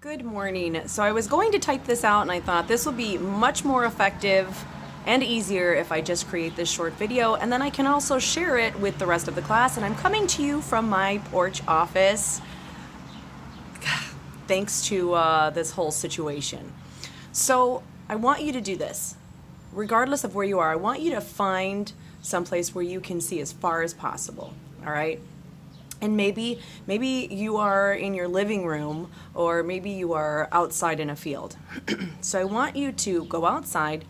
Good morning. So I was going to type this out and I thought this will be much more effective and easier if I just create this short video, and then I can also share it with the rest of the class. And I'm coming to you from my porch office thanks to this whole situation. So I want you to do this. Regardless of where you are, I want you to find someplace where you can see as far as possible, all right? And maybe you are in your living room, or maybe you are outside in a field. So I want you to go outside,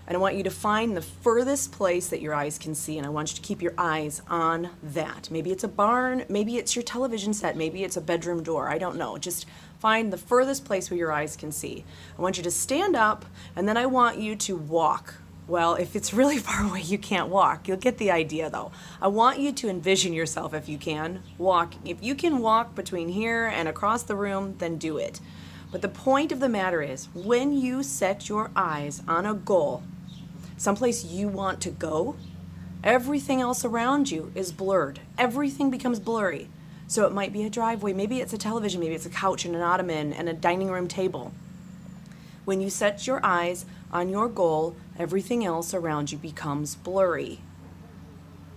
and I want you to find the furthest place that your eyes can see, and I want you to keep your eyes on that. Maybe it's a barn, maybe it's your television set, maybe it's a bedroom door, I don't know. Just find the furthest place where your eyes can see. I want you to stand up, and then I want you to walk. Well, if it's really far away, you can't walk. You'll get the idea, though. I want you to envision yourself, if you can, walk. If you can walk between here and across the room, then do it. But the point of the matter is, when you set your eyes on a goal, someplace you want to go, everything else around you is blurred. Everything becomes blurry. So it might be a driveway, maybe it's a television, maybe it's a couch and an ottoman and a dining room table. When you set your eyes on your goal, everything else around you becomes blurry.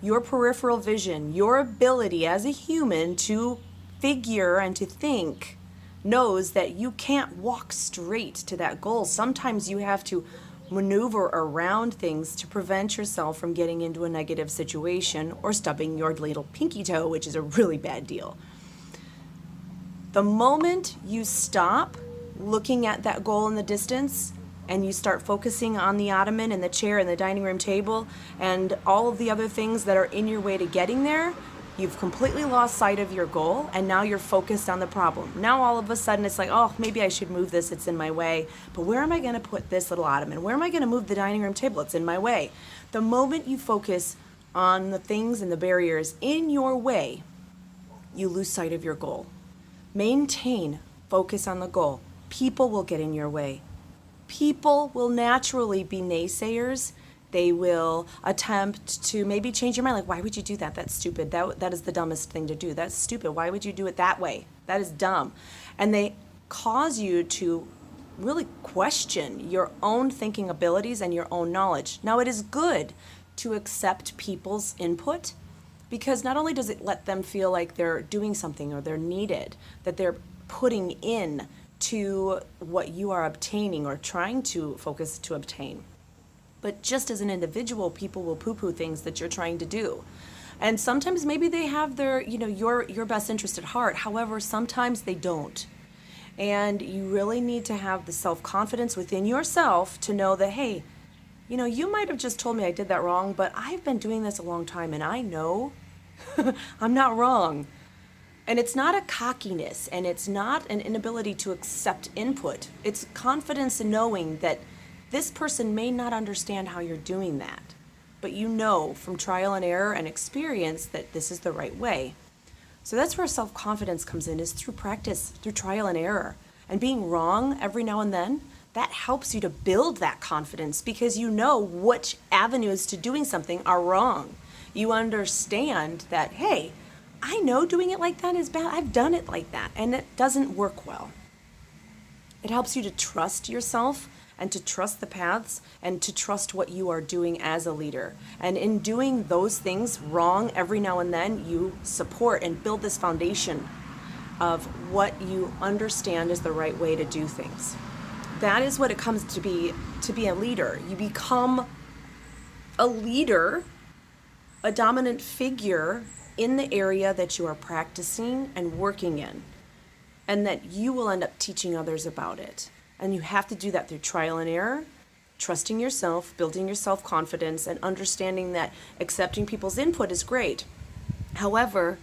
Your peripheral vision, your ability as a human to figure and to think, knows that you can't walk straight to that goal. Sometimes you have to maneuver around things to prevent yourself from getting into a negative situation or stubbing your little pinky toe, which is a really bad deal. The moment you stop looking at that goal in the distance and you start focusing on the ottoman and the chair and the dining room table and all of the other things that are in your way to getting there, you've completely lost sight of your goal, and now you're focused on the problem. Now all of a sudden it's like, oh, maybe I should move this, it's in my way. But where am I going to put this little ottoman? Where am I going to move the dining room table? It's in my way. The moment you focus on the things and the barriers in your way, you lose sight of your goal. Maintain focus on the goal. People will get in your way. People will naturally be naysayers. They will attempt to maybe change your mind. Like, why would you do that? That's stupid. That is the dumbest thing to do. That's stupid. Why would you do it that way? That is dumb. And they cause you to really question your own thinking abilities and your own knowledge. Now, it is good to accept people's input, because not only does it let them feel like they're doing something or they're needed, that they're putting in to what you are obtaining or trying to focus to obtain. But just as an individual, people will poo-poo things that you're trying to do. And sometimes maybe they have their, your best interest at heart. However, sometimes they don't. And you really need to have the self-confidence within yourself to know that, hey, you might have just told me I did that wrong, but I've been doing this a long time and I know I'm not wrong. And it's not a cockiness, and it's not an inability to accept input. It's confidence in knowing that this person may not understand how you're doing that, but you know from trial and error and experience that this is the right way. So that's where self-confidence comes in, is through practice, through trial and error. And being wrong every now and then, that helps you to build that confidence, because you know which avenues to doing something are wrong. You understand that, hey, I know doing it like that is bad. I've done it like that, and it doesn't work well. It helps you to trust yourself and to trust the paths and to trust what you are doing as a leader. And in doing those things wrong every now and then, you support and build this foundation of what you understand is the right way to do things. That is what it comes to be a leader. You become a leader, a dominant figure in the area that you are practicing and working in, and that you will end up teaching others about it. And you have to do that through trial and error, trusting yourself, building your self-confidence, and understanding that accepting people's input is great. However,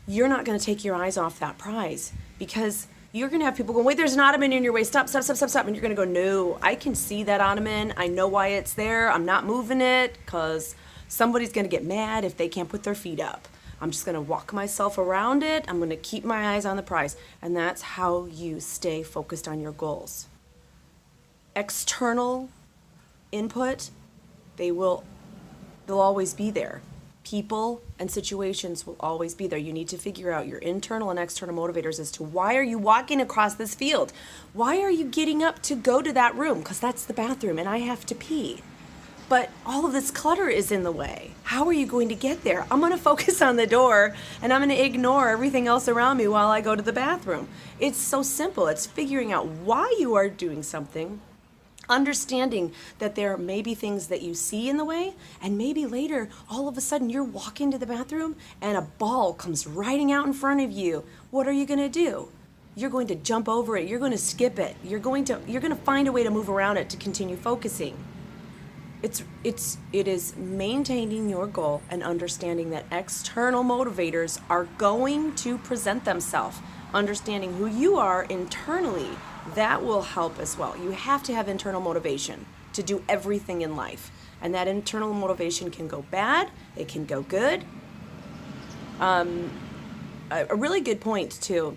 you're not going to take your eyes off that prize, because you're going to have people going, wait, there's an ottoman in your way, stop. And you're going to go, no, I can see that ottoman. I know why it's there. I'm not moving it because somebody's going to get mad if they can't put their feet up. I'm just going to walk myself around it. I'm going to keep my eyes on the prize. And that's how you stay focused on your goals. External input, they'll always be there. People and situations will always be there. You need to figure out your internal and external motivators as to why are you walking across this field? Why are you getting up to go to that room? Because that's the bathroom and I have to pee. But all of this clutter is in the way. How are you going to get there? I'm going to focus on the door and I'm going to ignore everything else around me while I go to the bathroom. It's so simple. It's figuring out why you are doing something, understanding that there may be things that you see in the way, and maybe later, all of a sudden, you're walking to the bathroom and a ball comes riding out in front of you. What are you going to do? You're going to jump over it. You're going to skip it. You're going to find a way to move around it to continue focusing. It is maintaining your goal and understanding that external motivators are going to present themselves. Understanding who you are internally, that will help as well. You have to have internal motivation to do everything in life. And that internal motivation can go bad, it can go good. A really good point too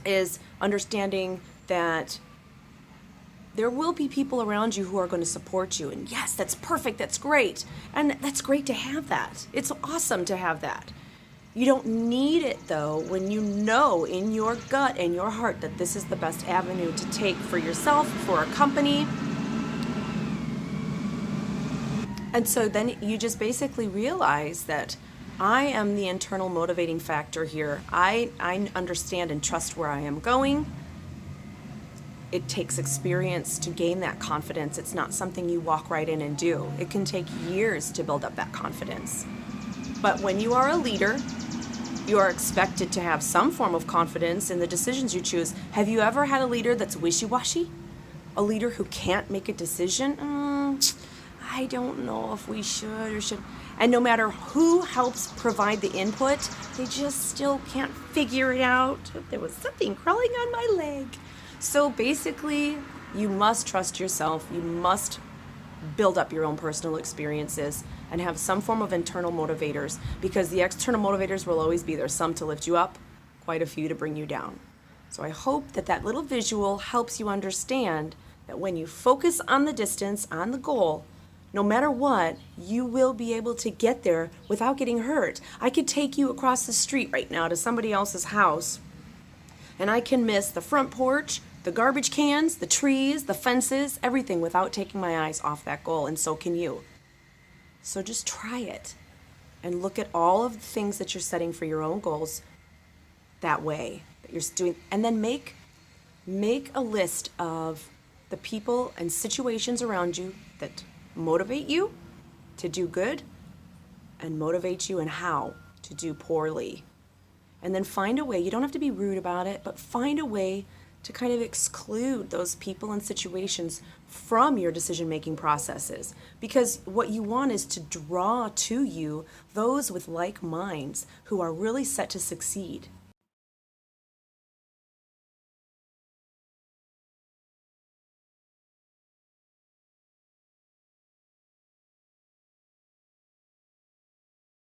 is understanding that there will be people around you who are going to support you. And yes, that's perfect, that's great. And that's great to have that. It's awesome to have that. You don't need it though when you know in your gut and your heart that this is the best avenue to take for yourself, for a company. And so then you just basically realize that I am the internal motivating factor here. I understand and trust where I am going. It takes experience to gain that confidence. It's not something you walk right in and do. It can take years to build up that confidence. But when you are a leader, you are expected to have some form of confidence in the decisions you choose. Have you ever had a leader that's wishy-washy? A leader who can't make a decision? I don't know if we should or should. And no matter who helps provide the input, they just still can't figure it out. There was something crawling on my leg. So basically, you must trust yourself. You must build up your own personal experiences and have some form of internal motivators, because the external motivators will always be there, some to lift you up, quite a few to bring you down. So I hope that that little visual helps you understand that when you focus on the distance, on the goal, no matter what, you will be able to get there without getting hurt. I could take you across the street right now to somebody else's house, and I can miss the front porch, the garbage cans, the trees, the fences, everything without taking my eyes off that goal, and so can you. So just try it and look at all of the things that you're setting for your own goals that way, that you're doing, and then make a list of the people and situations around you that motivate you to do good and motivate you in how to do poorly. And then find a way, you don't have to be rude about it, but find a way to kind of exclude those people and situations from your decision-making processes. Because what you want is to draw to you those with like minds who are really set to succeed.